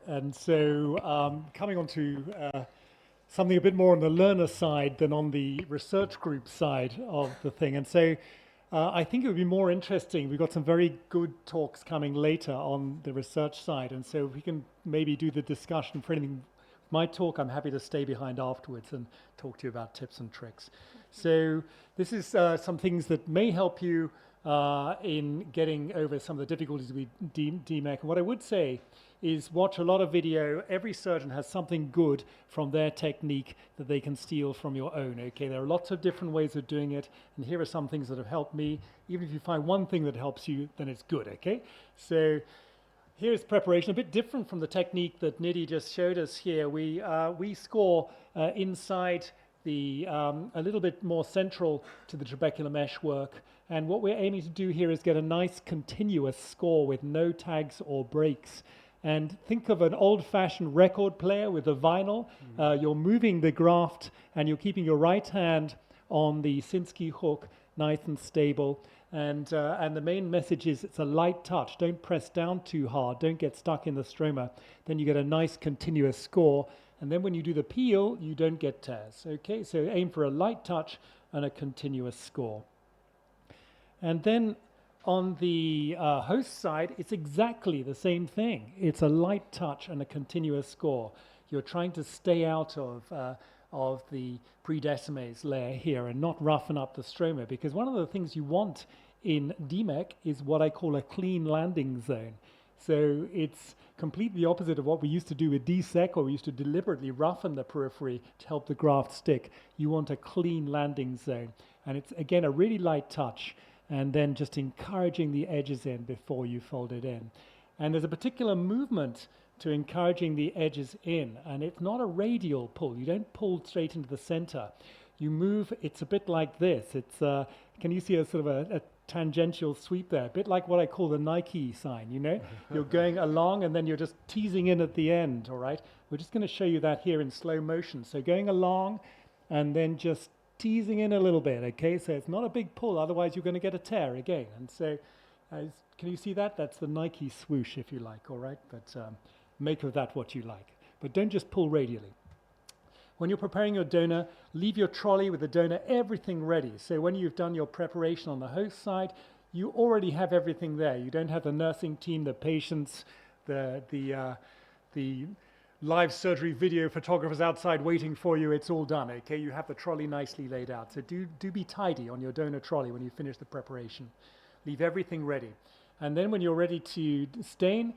And so coming on to something a bit more on the learner side than on the research group side of the thing. And so I think it would be more interesting. We've got some very good talks coming later on the research side. And so if we can maybe do the discussion for anything, my talk, I'm happy to stay behind afterwards and talk to you about tips and tricks. So this is some things that may help you in getting over some of the difficulties with DMEC. And what I would say is watch a lot of video. Every surgeon has something good from their technique that they can steal from your own, okay? There are lots of different ways of doing it, and here are some things that have helped me. Even if you find one thing that helps you, then it's good, okay? So here's preparation, a bit different from the technique that Nidhi just showed us here. We score inside the, a little bit more central to the trabecular mesh work. And what we're aiming to do here is get a nice continuous score with no tags or breaks. And think of an old-fashioned record player with a vinyl. You're moving the graft and you're keeping your right hand on the Sinskey hook, nice and stable. And the main message is it's a light touch. Don't press down too hard. Don't get stuck in the stroma. Then you get a nice continuous score. And then when you do the peel, you don't get tears. Okay, so aim for a light touch and a continuous score. And then on the host side, it's exactly the same thing. It's a light touch and a continuous score. You're trying to stay out of the predecimase layer here and not roughen up the stroma, because one of the things you want in DMEC is what I call a clean landing zone. So it's completely opposite of what we used to do with DSEC, or we used to deliberately roughen the periphery to help the graft stick. You want a clean landing zone. And it's, again, a really light touch, and then just encouraging the edges in before you fold it in. And there's a particular movement to encouraging the edges in, and it's not a radial pull. You don't pull straight into the center. You move, it's a bit like this. It's, can you see a sort of a tangential sweep there? A bit like what I call the Nike sign, you know? You're going along and then you're just teasing in at the end, all right? We're just going to show you that here in slow motion. So going along and then just teasing in a little bit, okay? So it's not a big pull, otherwise you're going to get a tear again. And so, can you see that? That's the Nike swoosh, if you like, all right? But make of that what you like. But don't just pull radially. When you're preparing your donor, leave your trolley with the donor, everything ready. So when you've done your preparation on the host side, you already have everything there. You don't have the nursing team, the patients, the live surgery video photographers outside waiting for you. It's all done, okay? You have the trolley nicely laid out. So do be tidy on your donor trolley when you finish the preparation. Leave everything ready. And then when you're ready to stain,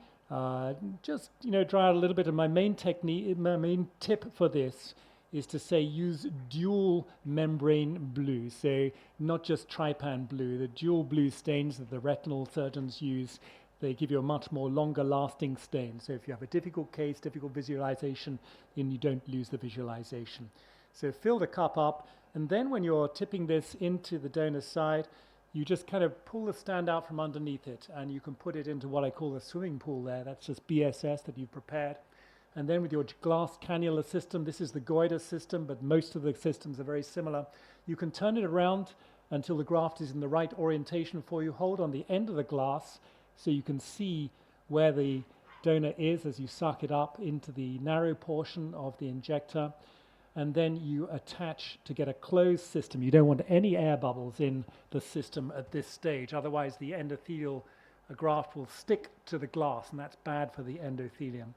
just, you know, dry out a little bit. And my main technique, my main tip for this is to say use dual membrane blue. So not just trypan blue, the dual blue stains that the retinal surgeons use. They give you a much more longer lasting stain. So if you have a difficult case, difficult visualization, then you don't lose the visualization. So fill the cup up, and then when you're tipping this into the donor side, you just kind of pull the stand out from underneath it, and you can put it into what I call the swimming pool there. That's just BSS that you've prepared. And then with your glass cannula system, this is the goiter system, but most of the systems are very similar. You can turn it around until the graft is in the right orientation for you. Hold on the end of the glass, so you can see where the donor is as you suck it up into the narrow portion of the injector. And then you attach to get a closed system. You don't want any air bubbles in the system at this stage. Otherwise, the endothelial graft will stick to the glass, and that's bad for the endothelium.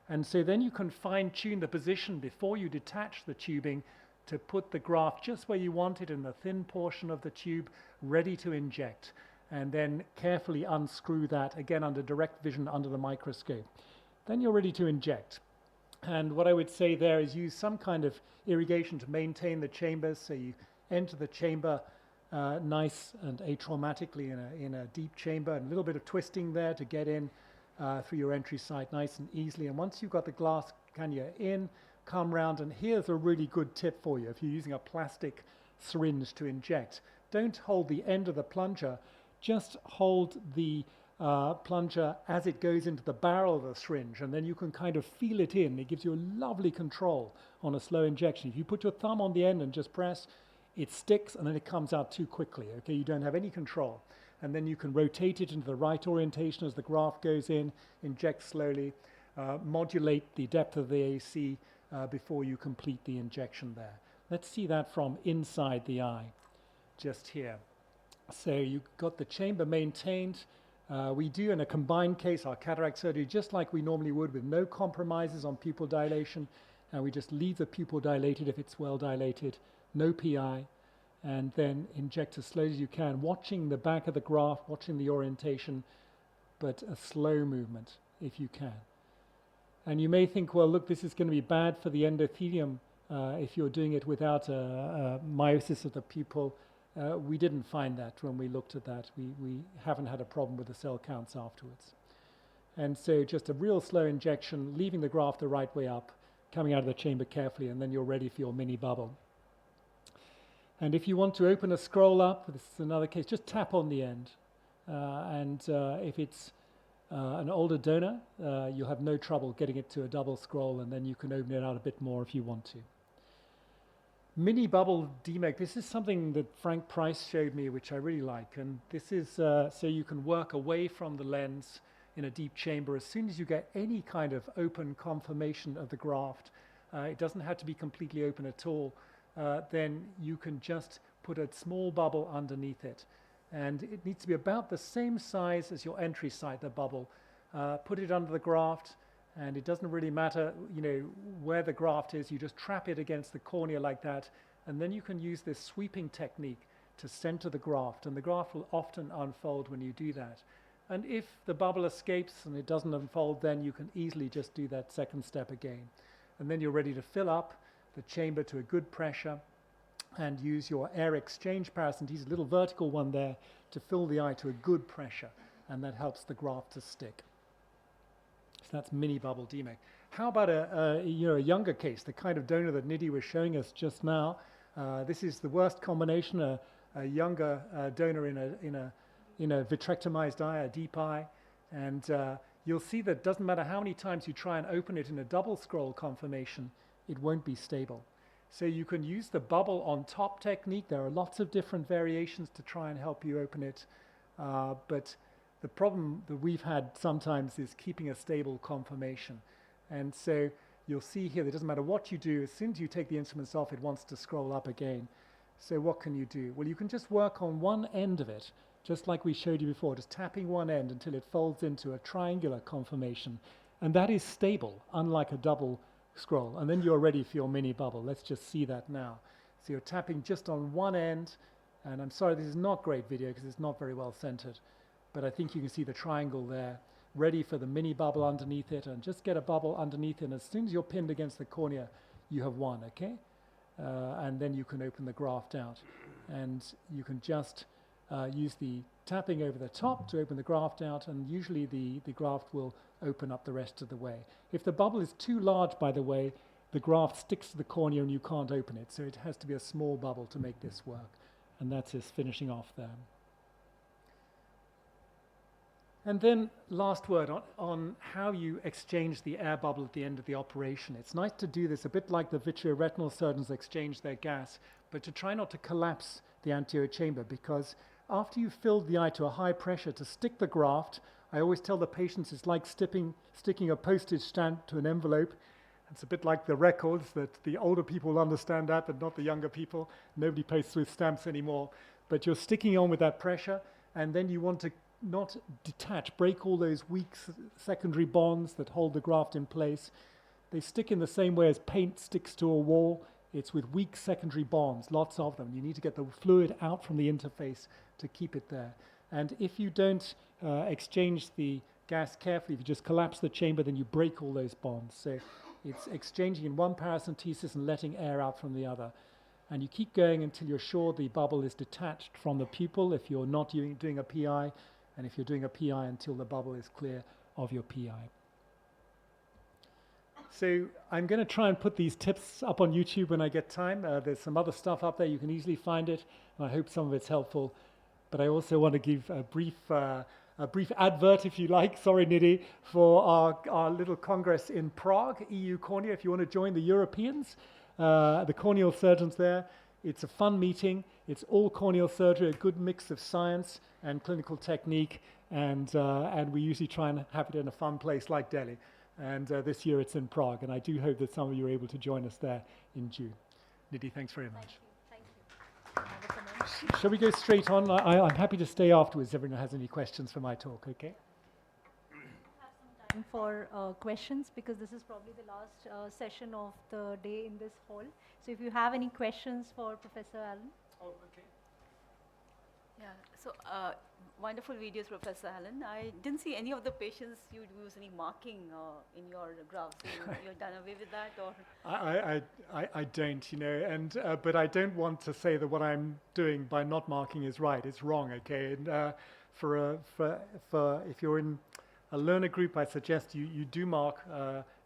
And so then you can fine-tune the position before you detach the tubing to put the graft just where you want it in the thin portion of the tube, ready to inject. And then carefully unscrew that, again under direct vision under the microscope. Then you're ready to inject. And what I would say there is use some kind of irrigation to maintain the chambers, so you enter the chamber nice and atraumatically in a deep chamber, and a little bit of twisting there to get in through your entry site nice and easily. And once you've got the glass cannula in, come round, and here's a really good tip for you if you're using a plastic syringe to inject. Don't hold the end of the plunger, just hold the plunger as it goes into the barrel of the syringe, and then you can kind of feel it in. It gives you a lovely control on a slow injection. If you put your thumb on the end and just press, it sticks and then it comes out too quickly, okay? You don't have any control. And then you can rotate it into the right orientation as the graft goes in, inject slowly. modulate the depth of the AC before you complete the injection there. Let's see that from inside the eye, just here. So you've got the chamber maintained. We do in a combined case our cataract surgery just like we normally would, with no compromises on pupil dilation, and we just leave the pupil dilated if it's well dilated, no PI, and then inject as slowly as you can, watching the back of the graft, watching the orientation, but a slow movement if you can. And you may think, well, look, this is going to be bad for the endothelium if you're doing it without a meiosis of the pupil. We didn't find that when we looked at that. We haven't had a problem with the cell counts afterwards. And so just a real slow injection, leaving the graft the right way up, coming out of the chamber carefully, and then you're ready for your mini bubble. And if you want to open a scroll up, this is another case, just tap on the end. If it's an older donor, you'll have no trouble getting it to a double scroll, and then you can open it out a bit more if you want to. Mini bubble DMEC, this is something that Frank Price showed me, which I really like. And this is so you can work away from the lens in a deep chamber. As soon as you get any kind of open conformation of the graft, it doesn't have to be completely open at all, then you can just put a small bubble underneath it. And it needs to be about the same size as your entry site, the bubble. Put it under the graft, and it doesn't really matter, where the graft is. You just trap it against the cornea like that, and then you can use this sweeping technique to center the graft, and the graft will often unfold when you do that. And if the bubble escapes and it doesn't unfold, then you can easily just do that second step again. And then you're ready to fill up the chamber to a good pressure and use your air exchange paracentesis, a little vertical one there, to fill the eye to a good pressure, and that helps the graft to stick. So that's mini bubble DMEC. How about a younger case, the kind of donor that Nidhi was showing us just now? This is the worst combination, a younger donor in a vitrectomized eye, a deep eye, and you'll see that it doesn't matter how many times you try and open it in a double scroll conformation, it won't be stable. So you can use the bubble on top technique. There are lots of different variations to try and help you open it, but the problem that we've had sometimes is keeping a stable conformation. And so you'll see here that it doesn't matter what you do, as soon as you take the instruments off, it wants to scroll up again. So what can you do? Well, you can just work on one end of it, just like we showed you before, just tapping one end until it folds into a triangular conformation. And that is stable, unlike a double scroll. And then you're ready for your mini bubble. Let's just see that now. So you're tapping just on one end, and I'm sorry, this is not great video because it's not very well centered, but I think you can see the triangle there, ready for the mini bubble underneath it, and just get a bubble underneath it, and as soon as you're pinned against the cornea, you have one, okay? And then you can open the graft out. And you can just use the tapping over the top to open the graft out, and usually the graft will open up the rest of the way. If the bubble is too large, by the way, the graft sticks to the cornea and you can't open it, so it has to be a small bubble to make this work. And that's his finishing off there. And then last word on how you exchange the air bubble at the end of the operation. It's nice to do this a bit like the vitreoretinal surgeons exchange their gas, but to try not to collapse the anterior chamber, because after you've filled the eye to a high pressure to stick the graft, I always tell the patients it's like sticking a postage stamp to an envelope. It's a bit like the records, that the older people will understand that, but not the younger people. Nobody posts with stamps anymore. But you're sticking on with that pressure, and then you want to not detach, break all those weak secondary bonds that hold the graft in place. They stick in the same way as paint sticks to a wall. It's with weak secondary bonds, lots of them. You need to get the fluid out from the interface to keep it there. And if you don't exchange the gas carefully, if you just collapse the chamber, then you break all those bonds. So it's exchanging in one paracentesis and letting air out from the other. And you keep going until you're sure the bubble is detached from the pupil if you're not doing a PI, and if you're doing a PI until the bubble is clear of your PI. So I'm going to try and put these tips up on YouTube when I get time. There's some other stuff up there. You can easily find it, and I hope some of it's helpful. But I also want to give a brief advert, if you like, sorry Nidhi, for our little congress in Prague, EU Cornea. If you want to join the Europeans, the corneal surgeons there, it's a fun meeting. It's all corneal surgery, a good mix of science and clinical technique, and we usually try and have it in a fun place like Delhi. And this year it's in Prague, and I do hope that some of you are able to join us there in June. Nidhi, thanks very much. Thank you. Have a comment. Shall we go straight on? I'm happy to stay afterwards if everyone has any questions for my talk, okay? Have some time for questions, because this is probably the last session of the day in this hall. So if you have any questions for Professor Allan. Oh, okay. Yeah, so wonderful videos, Professor Allan. I didn't see any of the patients you'd use any marking in your graphs. You're done away with that, or? I don't, you know, and but I don't want to say that what I'm doing by not marking is right. It's wrong, okay? And for if you're in a learner group, I suggest you do mark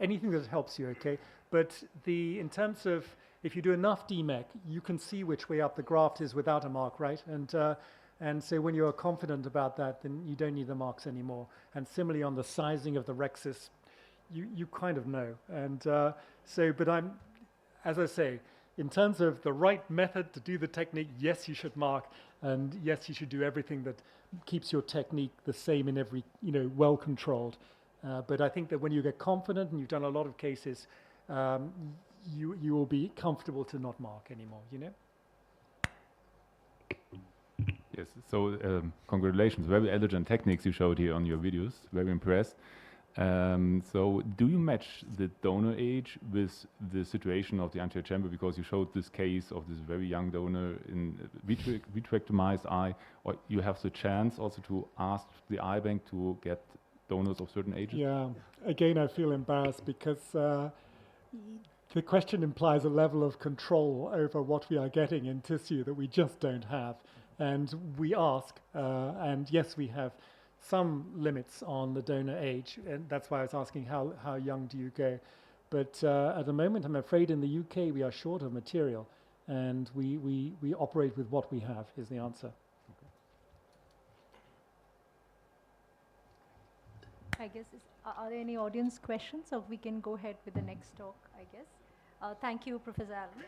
anything that helps you, okay? But in terms of if you do enough DMEC, you can see which way up the graph is without a mark, right? And so when you're confident about that, then you don't need the marks anymore. And similarly on the sizing of the rexus, you kind of know. And but as I say, in terms of the right method to do the technique, yes, you should mark, and yes, you should do everything that keeps your technique the same in every, you know, well controlled. But I think that when you get confident and you've done a lot of cases, you will be comfortable to not mark anymore, you know? Yes, so congratulations, very elegant techniques you showed here on your videos, very impressed. So do you match the donor age with the situation of the anterior chamber, because you showed this case of this very young donor in vitrectomized eye, or you have the chance also to ask the eye bank to get donors of certain ages? Yeah, again, I feel embarrassed because the question implies a level of control over what we are getting in tissue that we just don't have. And we ask, and yes, we have some limits on the donor age, and that's why I was asking how young do you go. But at the moment, I'm afraid in the UK we are short of material, and we operate with what we have, is the answer. I guess, are there any audience questions, or we can go ahead with the next talk, I guess. Thank you, Professor Allan.